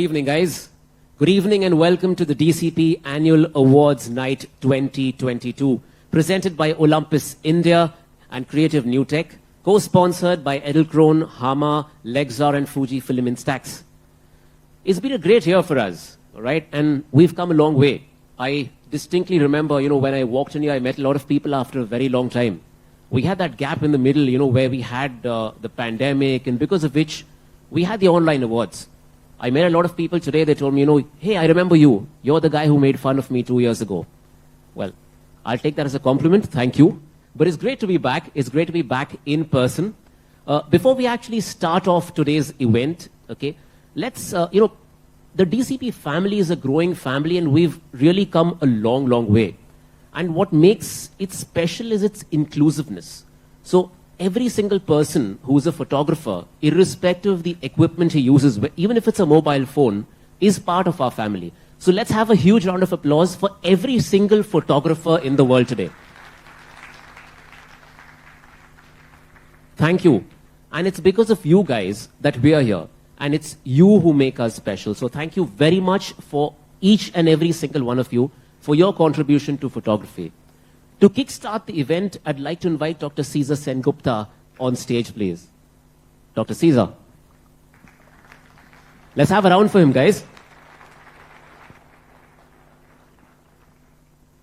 evening, guys. Good evening and welcome to the DCP Annual Awards Night 2022, presented by Olympus India and Creative New Tech, co-sponsored by Edelkrone, Hama, Lexar and Fuji Film Instax. It's been a great year for us, all right? And we've come a long way. I distinctly remember, when I walked in here, I met a lot of people after a very long time. We had that gap in the middle, where we had the pandemic, and because of which we had the online awards. I met a lot of people today, they told me, hey, I remember you. You're the guy who made fun of me 2 years ago. Well, I'll take that as a compliment. Thank you. But it's great to be back. It's great to be back in person. Before we actually start off today's event, okay, let's, the DCP family is a growing family and we've really come a long, long way. And what makes it special is its inclusiveness. So every single person who's a photographer, irrespective of the equipment he uses, even if it's a mobile phone, is part of our family. So let's have a huge round of applause for every single photographer in the world today. Thank you. And it's because of you guys that we are here. And it's you who make us special. So thank you very much for each and every single one of you for your contribution to photography. To kickstart the event, I'd like to invite Dr. Caesar Sengupta on stage, please. Dr. Caesar. Let's have a round for him, guys.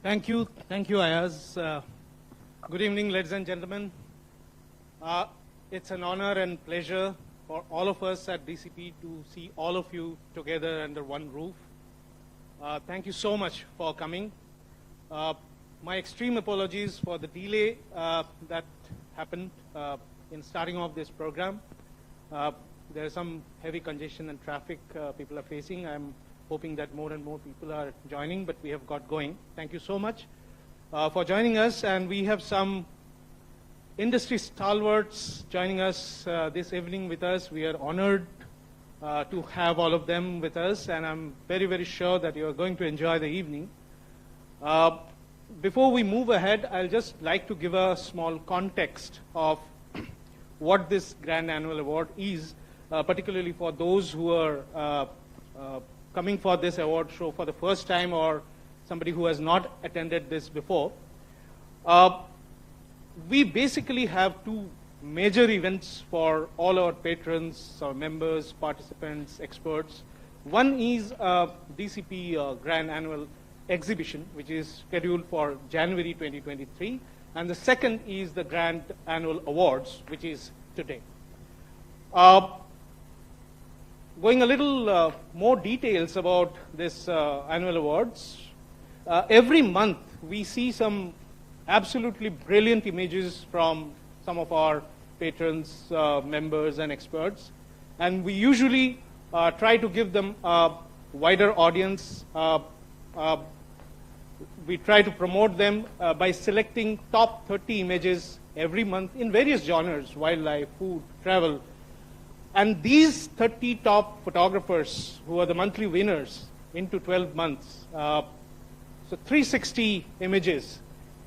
Thank you, Ayaz. Good evening, ladies and gentlemen. It's an honor and pleasure for all of us at DCP to see all of you together under one roof. Thank you so much for coming. My extreme apologies for the delay that happened in starting off this program. There is some heavy congestion and traffic people are facing. I'm hoping that more and more people are joining, but we have got going. Thank you so much for joining us, and we have some industry stalwarts joining us this evening with us. We are honored to have all of them with us, and I'm very, very sure that you are going to enjoy the evening. Before we move ahead, I'll just like to give a small context of what this Grand Annual Award is, particularly for those who are coming for this award show for the first time or somebody who has not attended this before. We basically have two major events for all our patrons, our members, participants, experts. One is DCP Grand Annual Exhibition, which is scheduled for January 2023, and the second is the Grand Annual Awards, which is today. Going a little more details about this annual awards, every month we see some absolutely brilliant images from some of our patrons, members and experts, and we usually try to give them a wider audience. We try to promote them by selecting top 30 images every month in various genres, wildlife, food, travel. And these 30 top photographers who are the monthly winners into 12 months, so 360 images,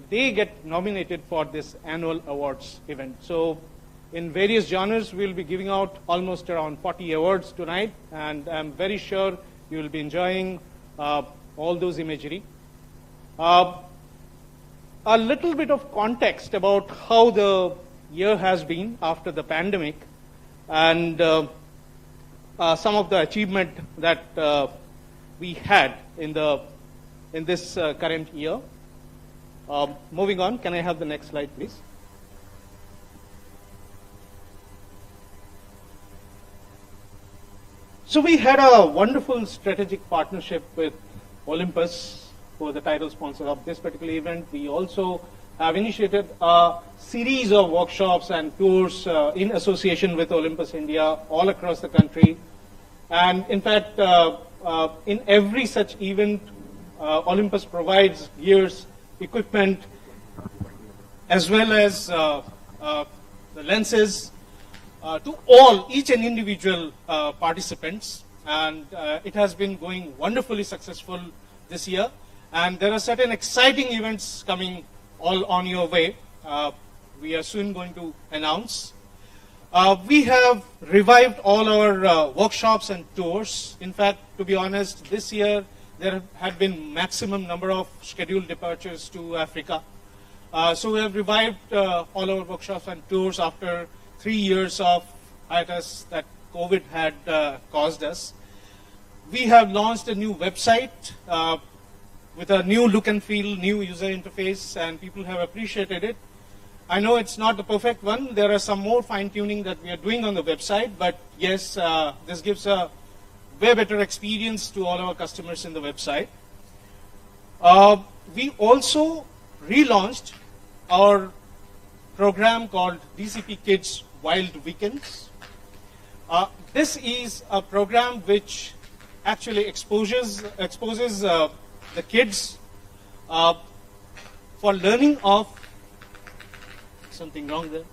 they get nominated for this annual awards event. So in various genres, we'll be giving out almost around 40 awards tonight, and I'm very sure you will be enjoying all those imagery. A little bit of context about how the year has been after the pandemic and some of the achievement that we had in this current year. Moving on, can I have the next slide, please? So we had a wonderful strategic partnership with Olympus, who are the title sponsor of this particular event. We also have initiated a series of workshops and tours in association with Olympus India all across the country. And in fact, in every such event, Olympus provides gears, equipment, as well as the lenses to each and individual participants. And it has been going wonderfully successful this year. And there are certain exciting events coming all on your way. We are soon going to announce. We have revived all our workshops and tours. In fact, to be honest, this year there had been maximum number of scheduled departures to Africa. So we have revived all our workshops and tours after 3 years of hiatus that COVID had caused us. We have launched a new website with a new look and feel, new user interface, and people have appreciated it. I know it's not the perfect one. There are some more fine-tuning that we are doing on the website, but yes, this gives a way better experience to all our customers in the website. We also relaunched our program called DCP Kids Wild Weekends. This is a program which actually exposes the kids for learning of something wrong there.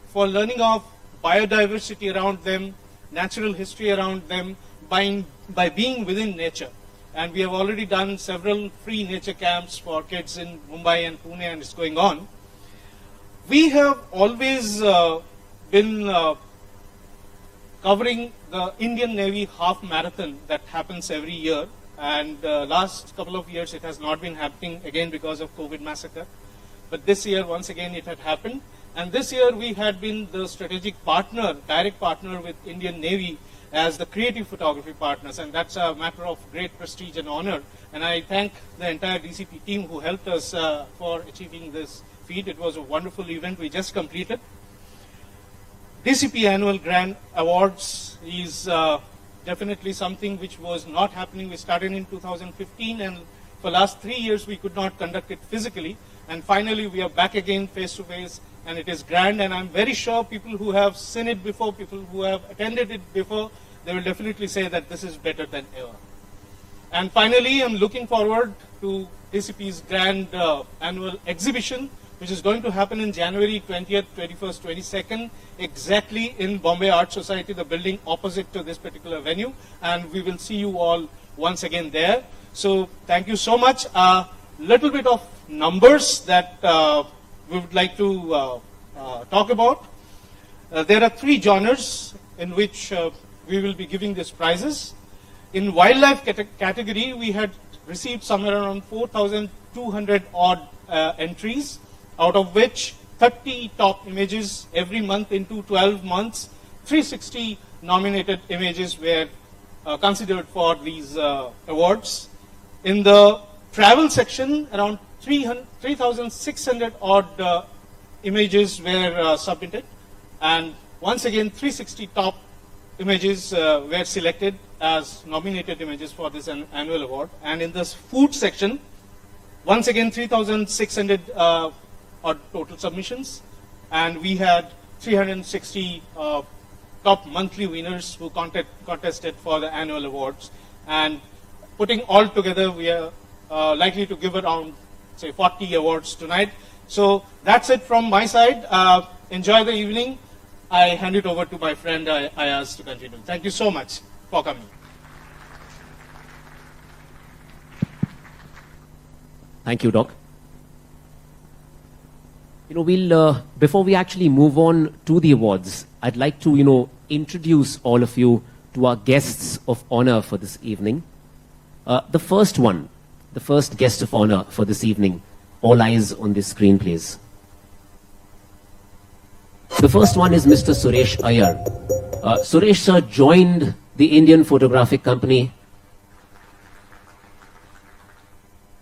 For learning of biodiversity around them, natural history around them, by being within nature. And we have already done several free nature camps for kids in Mumbai and Pune, and it's going on. We have always been covering the Indian Navy half marathon that happens every year. And last couple of years it has not been happening again because of COVID massacre. But this year, once again, it had happened. And this year we had been the strategic partner, direct partner with Indian Navy as the creative photography partners. And that's a matter of great prestige and honor. And I thank the entire DCP team who helped us for achieving this feat. It was a wonderful event we just completed. DCP Annual Grand Awards is definitely something which was not happening. We started in 2015, and for last 3 years we could not conduct it physically. And finally we are back again face to face, and it is grand. And I'm very sure people who have seen it before, people who have attended it before, they will definitely say that this is better than ever. And finally, I'm looking forward to DCP's grand annual exhibition, which is going to happen in January 20th, 21st, 22nd, exactly in Bombay Art Society, the building opposite to this particular venue. And we will see you all once again there. So thank you so much. Little bit of numbers that we would like to talk about. There are 3 genres in which we will be giving these prizes. In wildlife category, we had received somewhere around 4,200 odd entries, out of which 30 top images every month into 12 months, 360 nominated images were considered for these awards. In the travel section, around 3,600 odd images were submitted, and once again 360 top images were selected as nominated images for this annual award. And in the food section, once again 3,600 odd total submissions, and we had 360 top monthly winners who contested for the annual awards. And putting all together, we are likely to give around, say, 40 awards tonight. So that's it from my side. Enjoy the evening. I hand it over to my friend Ayaz to continue. Thank you so much for coming. Thank you, Doc. We'll, before we actually move on to the awards, I'd like to, introduce all of you to our guests of honor for this evening. The first guest of honor for this evening, all eyes on this screen, please. The first one is Mr. Suresh Iyer. Suresh sir joined the Indian Photographic Company,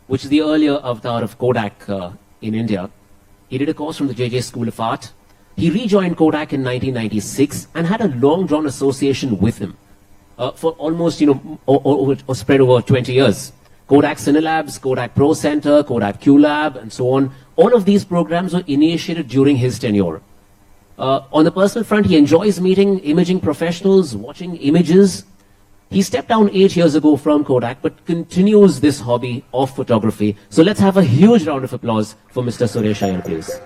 which is the earlier avatar of Kodak in India. He did a course from the JJ School of Art. He rejoined Kodak in 1996 and had a long-drawn association with him for almost, or spread over 20 years. Kodak Cinelabs, Kodak Pro Center, Kodak Q-Lab, and so on. All of these programs were initiated during his tenure. On the personal front, he enjoys meeting imaging professionals, watching images. He stepped down 8 years ago from Kodak, but continues this hobby of photography. So let's have a huge round of applause for Mr. Suresh Iyer, please.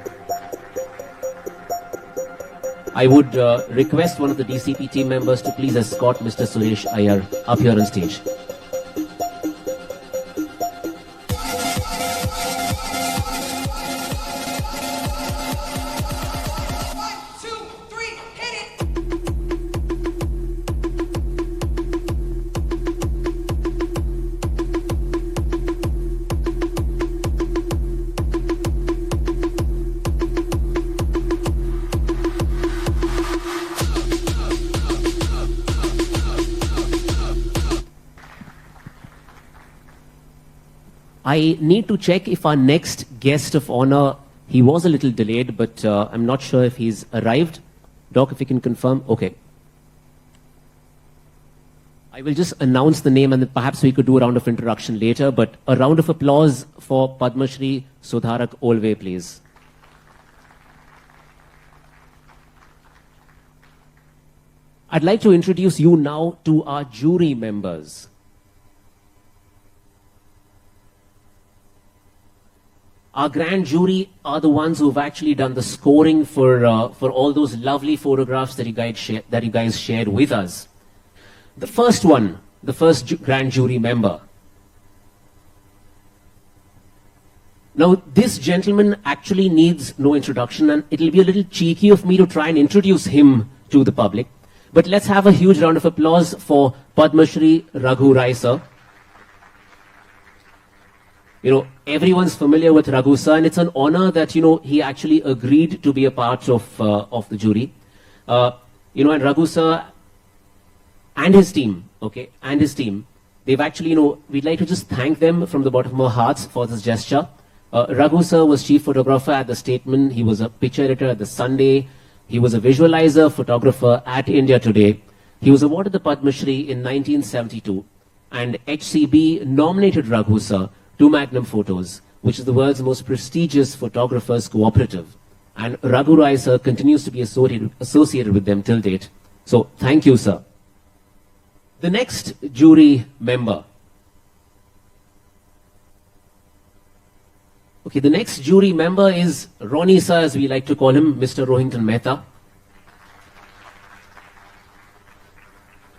I would request one of the DCP team members to please escort Mr. Suresh Iyer up here on stage. One, two, three. I need to check if our next guest of honor, he was a little delayed, but I'm not sure if he's arrived. Doc, if you can confirm. Okay. I will just announce the name and then perhaps we could do a round of introduction later, but a round of applause for Padma Shri Sudharak Olve, please. I'd like to introduce you now to our jury members. Our grand jury are the ones who've actually done the scoring for all those lovely photographs that you guys shared with us. The first one, the first grand jury member. Now, this gentleman actually needs no introduction, and it'll be a little cheeky of me to try and introduce him to the public. But let's have a huge round of applause for Padma Shri Raghu Rai, sir. You know, everyone's familiar with Raghu sir, and it's an honor that, you know, he actually agreed to be a part of the jury. You know, and Raghu sir and his team, they've actually, you know, we'd like to just thank them from the bottom of our hearts for this gesture. Raghu sir was chief photographer at the Statement. He was a picture editor at the Sunday. He was a visualizer photographer at India Today. He was awarded the Padma Shri in 1972, and HCB nominated Raghu sir to Magnum Photos, which is the world's most prestigious photographers cooperative. And Raghu Rai sir continues to be associated with them till date. So thank you, sir. The next jury member. Okay, the next jury member is Ronnie sir, as we like to call him, Mr. Rohington Mehta.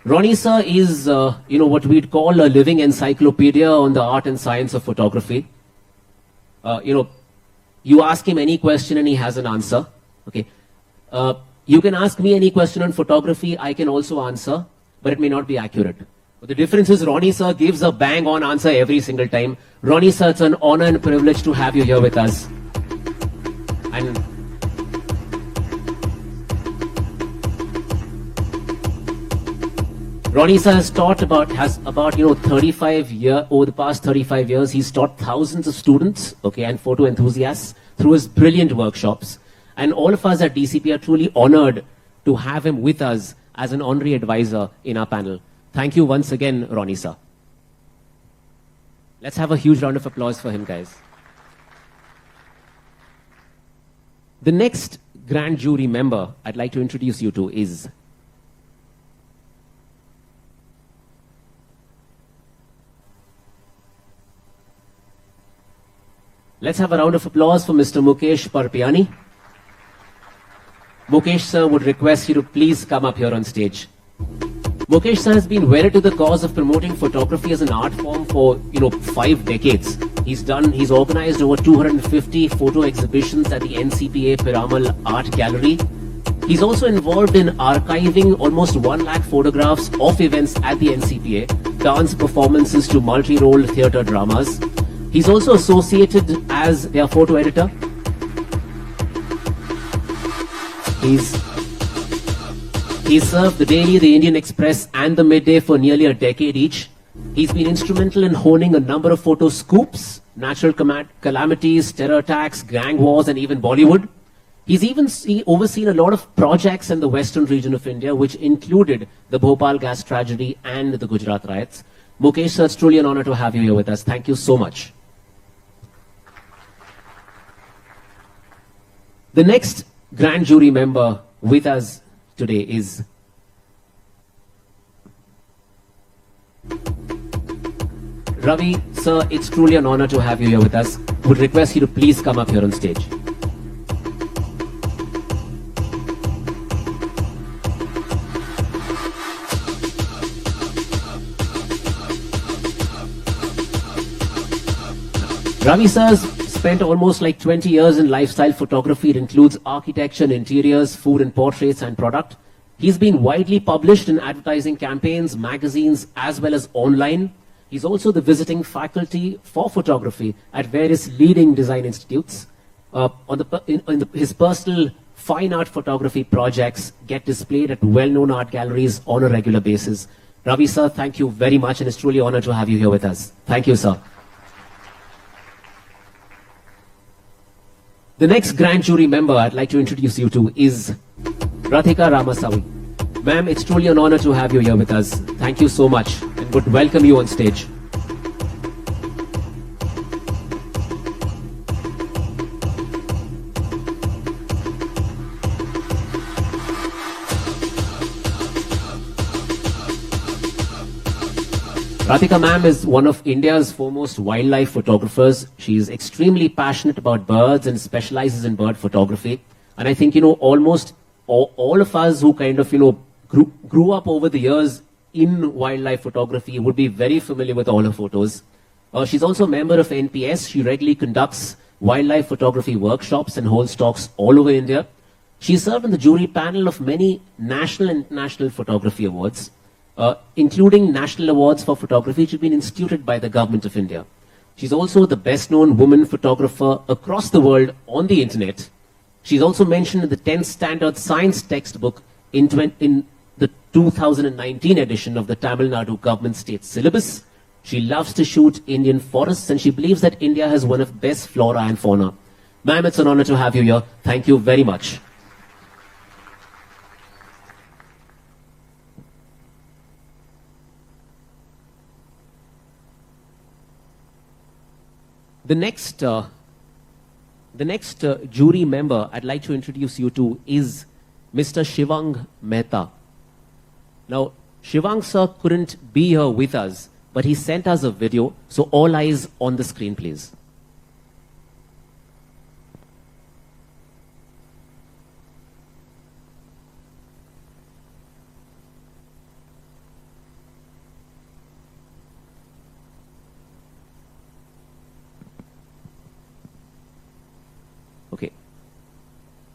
Ronnie sir is, you know, what we'd call a living encyclopedia on the art and science of photography. You know, you ask him any question and he has an answer. Okay, you can ask me any question on photography, I can also answer, but it may not be accurate. But the difference is Ronnie sir gives a bang-on answer every single time. Ronnie sir, it's an honor and privilege to have you here with us. And Ronnie sir has taught about, you know, over the past 35 years, he's taught thousands of students, okay, and photo enthusiasts through his brilliant workshops. And all of us at DCP are truly honored to have him with us as an honorary advisor in our panel. Thank you once again, Ronnie sir. Let's have a huge round of applause for him, guys. The next grand jury member I'd like to introduce you to is let's have a round of applause for Mr. Mukesh Parpiani. Mukesh sir would request you to please come up here on stage. Mukesh sir has been wedded to the cause of promoting photography as an art form for, you know, 5 decades. He's organized over 250 photo exhibitions at the NCPA Piramal Art Gallery. He's also involved in archiving almost 1 lakh photographs of events at the NCPA, dance performances to multi-role theatre dramas. He's also associated as their photo editor. He served the Daily, the Indian Express and the Midday for nearly a decade each. He's been instrumental in honing a number of photo scoops, natural calamities, terror attacks, gang wars and even Bollywood. He's even overseen a lot of projects in the western region of India, which included the Bhopal gas tragedy and the Gujarat riots. Mukesh sir, it's truly an honor to have you here with us. Thank you so much. The next grand jury member with us today is Ravi. Sir, it's truly an honor to have you here with us. Would request you to please come up here on stage. Ravi sir's spent almost like 20 years in lifestyle photography. It includes architecture, interiors, food and portraits and product. He's been widely published in advertising campaigns, magazines, as well as online. He's also the visiting faculty for photography at various leading design institutes. His personal fine art photography projects get displayed at well-known art galleries on a regular basis. Ravi sir, thank you very much, and it's truly an honor to have you here with us. Thank you, sir. The next grand jury member I'd like to introduce you to is Radhika Ramasawi. Ma'am, it's truly an honor to have you here with us. Thank you so much and would welcome you on stage. Radhika ma'am is one of India's foremost wildlife photographers. She is extremely passionate about birds and specializes in bird photography. And I think, almost all of us who kind of, grew up over the years in wildlife photography would be very familiar with all her photos. She's also a member of NPS. She regularly conducts wildlife photography workshops and holds talks all over India. She served on the jury panel of many national and international photography awards. Including national awards for photography, which have been instituted by the government of India. She's also the best-known woman photographer across the world on the internet. She's also mentioned in the 10th standard science textbook in the 2019 edition of the Tamil Nadu government state syllabus. She loves to shoot Indian forests and she believes that India has one of the best flora and fauna. Ma'am, it's an honor to have you here. Thank you very much. The next jury member I'd like to introduce you to is Mr. Shivang Mehta. Now, Shivang sir couldn't be here with us, but he sent us a video, so all eyes on the screen, please. Okay.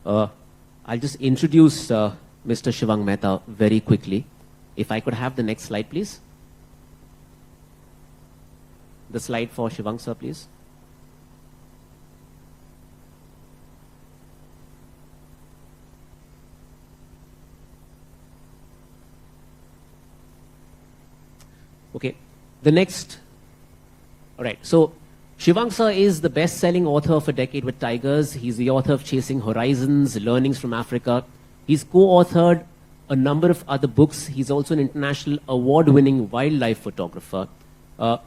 I'll just introduce Mr. Shivang Mehta very quickly. If I could have the next slide, please. The slide for Shivang sir, please. Okay. The next. All right. So, Shivang sir is the best-selling author of A Decade with Tigers. He's the author of Chasing Horizons, Learnings from Africa. He's co-authored a number of other books. He's also an international award-winning wildlife photographer. The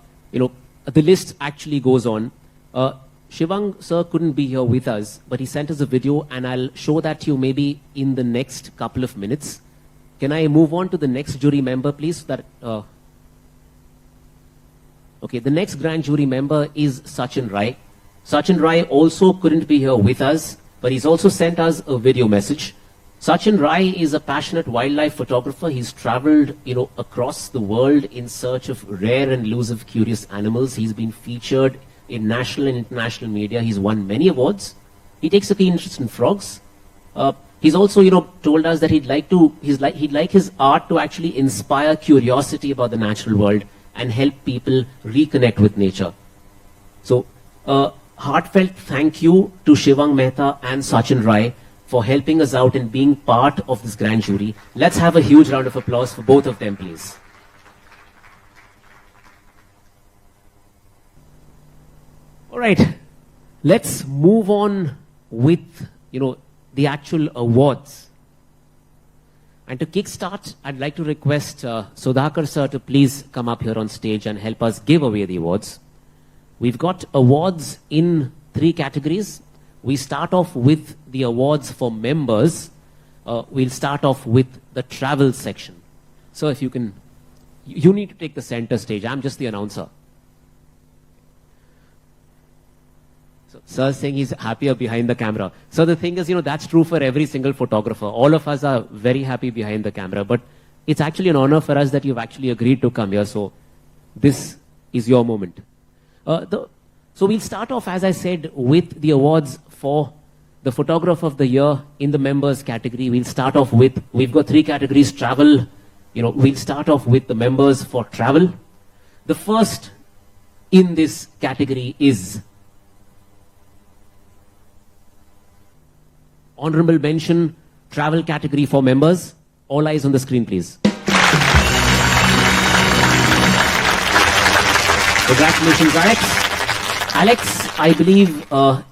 list actually goes on. Shivang sir couldn't be here with us, but he sent us a video, and I'll show that to you maybe in the next couple of minutes. Can I move on to the next jury member, please? Okay, the next grand jury member is Sachin Rai. Sachin Rai also couldn't be here with us, but he's also sent us a video message. Sachin Rai is a passionate wildlife photographer. He's traveled, across the world in search of rare and elusive curious animals. He's been featured in national and international media. He's won many awards. He takes a keen interest in frogs. He's also, told us that he'd like his art to actually inspire curiosity about the natural world and help people reconnect with nature. So, heartfelt thank you to Shivang Mehta and Sachin Rai for helping us out and being part of this grand jury. Let's have a huge round of applause for both of them, please. All right, let's move on with, the actual awards. And to kickstart, I'd like to request Sudhakar sir to please come up here on stage and help us give away the awards. We've got awards in 3 categories. We start off with the awards for members. We'll start off with the travel section. So if you can, you need to take the center stage. I'm just the announcer. So, sir saying he's happier behind the camera. So the thing is, that's true for every single photographer. All of us are very happy behind the camera, but it's actually an honor for us that you've actually agreed to come here. So this is your moment. So we'll start off, as I said, with the awards for the photographer of the year in the members category. We'll start off with, we've got 3 categories, travel. We'll start off with the members for travel. The first in this category is honorable mention, travel category for members. All eyes on the screen, please. Congratulations, Alex. Alex, I believe,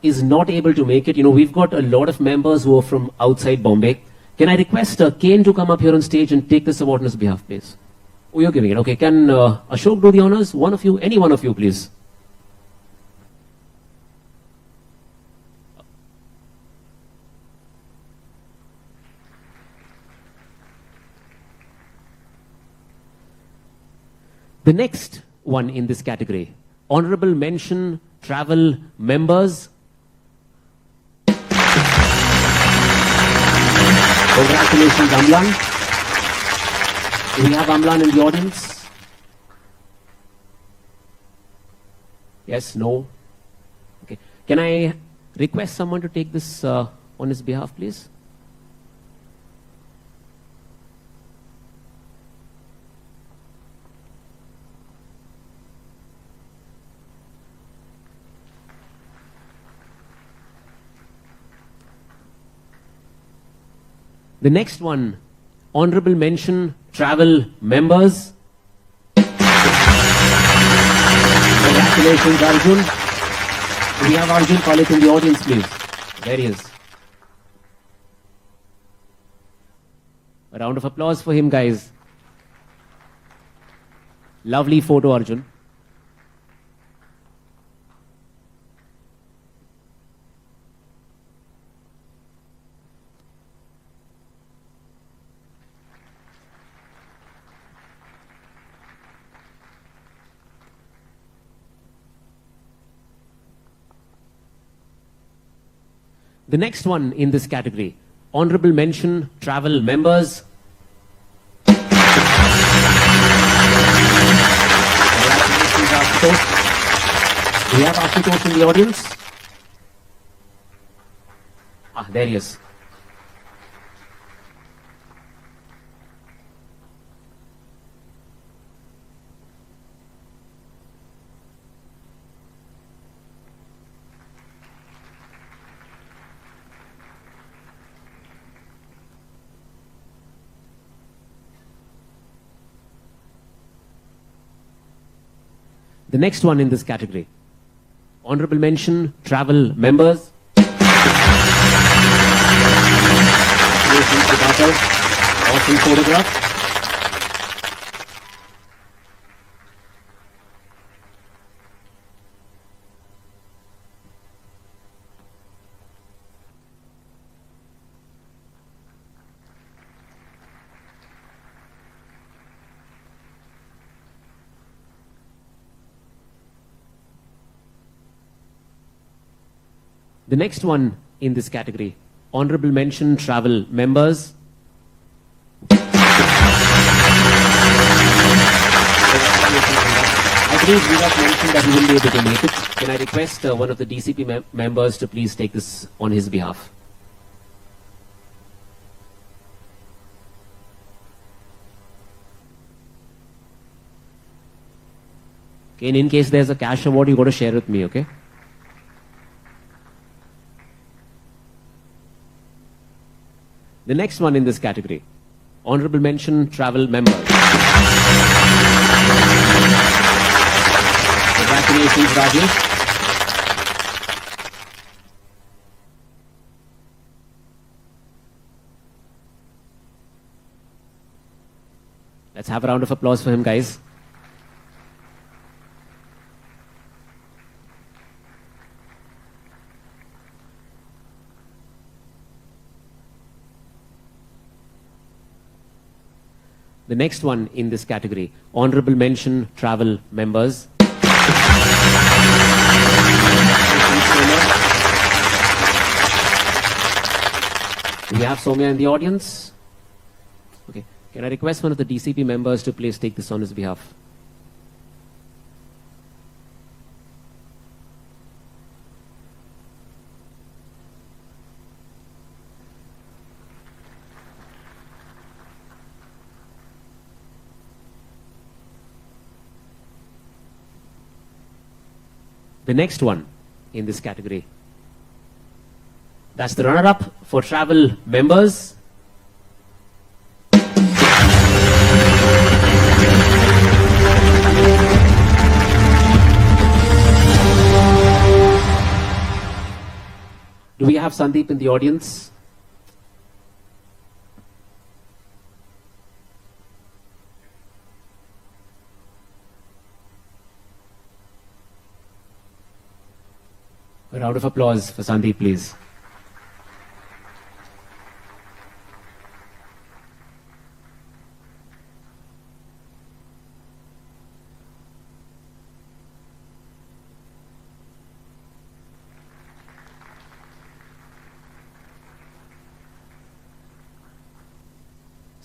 is not able to make it. You know, we've got a lot of members who are from outside Bombay. Can I request Kane to come up here on stage and take this award on his behalf, please? Oh, you're giving it. Okay, can Ashok do the honors? One of you, any one of you, please. The next one in this category, honorable mention travel members. Congratulations, Amlan. Do we have Amlan in the audience? Yes, no? Okay. Can I request someone to take this on his behalf, please? The next one, honorable mention, travel members. Congratulations, Arjun. Do we have Arjun College in the audience, please? There he is. A round of applause for him, guys. Lovely photo, Arjun. The next one in this category, honorable mention, travel members. Congratulations, Ashutosh. Do we have Ashutosh in the audience? Ah, there he is. The next one in this category, honorable mention, travel members. Awesome photograph. The next one in this category, honorable mention, travel members. I believe we have mentioned that he will be able to make it. Can I request one of the DCP members to please take this on his behalf? Okay, and in case there's a cash award, you got to share with me, okay? The next one in this category, honorable mention, travel members. Congratulations, Rajesh. Let's have a round of applause for him, guys. The next one in this category, honorable mention, travel members. Do we have Somya in the audience? Okay. Can I request one of the DCP members to please take this on his behalf? The next one in this category, that's the runner-up for travel members. Do we have Sandeep in the audience? A round of applause for Sandeep, please.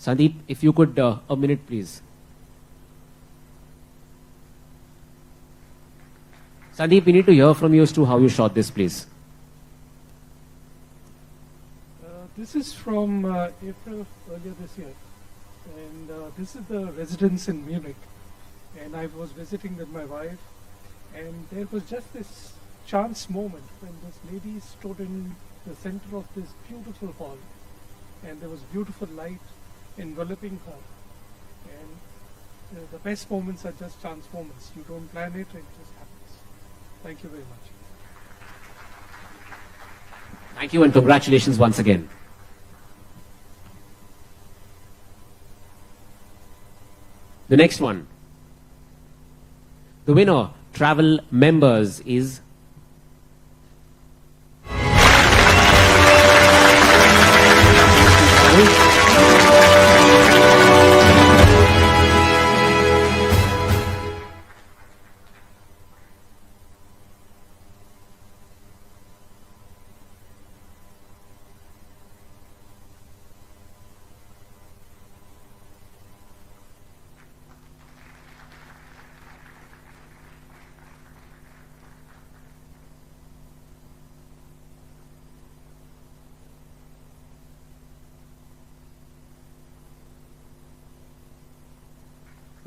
Sandeep, if you could, a minute, please. Sandeep, we need to hear from you as to how you shot this, please. This is from April earlier this year, and this is the residence in Munich, and I was visiting with my wife, and there was just this chance moment when this lady stood in the center of this beautiful hall, and there was beautiful light enveloping her, and the best moments are just chance moments. You don't plan it, it just happens. Thank you very much. Thank you and congratulations once again. The next one. The winner, travel members, is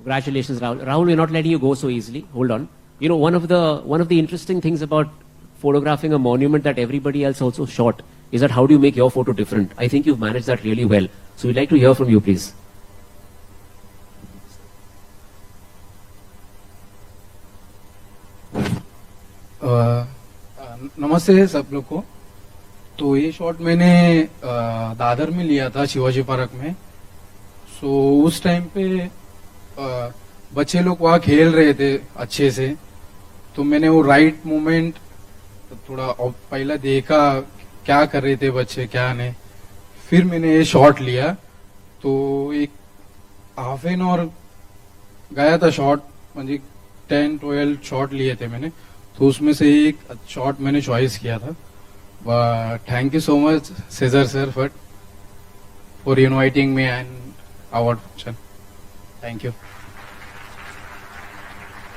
Congratulations, Rahul. Rahul, we're not letting you go so easily. Hold on. You know, one of the interesting things about photographing a monument that everybody else also shot is that how do you make your photo different? I think you've managed that really well. So we'd like to hear from you, please. नमस्ते सब लोग को। तो ये shot मैंने दादर में लिया था, शिवाजी पार्क में। सो उस टाइम पे बच्चे लोग वहाँ खेल रहे थे अच्छे से, तो मैंने वो राइट मोमेंट थोड़ा पहला देखा क्या कर रहे थे बच्चे क्या नहीं, फिर मैंने ये शॉट लिया। तो एक हाफ एन आवर गया था शॉट, म्हणजे 10-12 शॉट लिए थे मैंने, तो उसमें से एक शॉट मैंने चॉइस किया था। Thank you so much seizure sir for inviting me and award function. Thank you.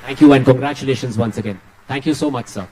Thank you and congratulations once again. Thank you so much, sir.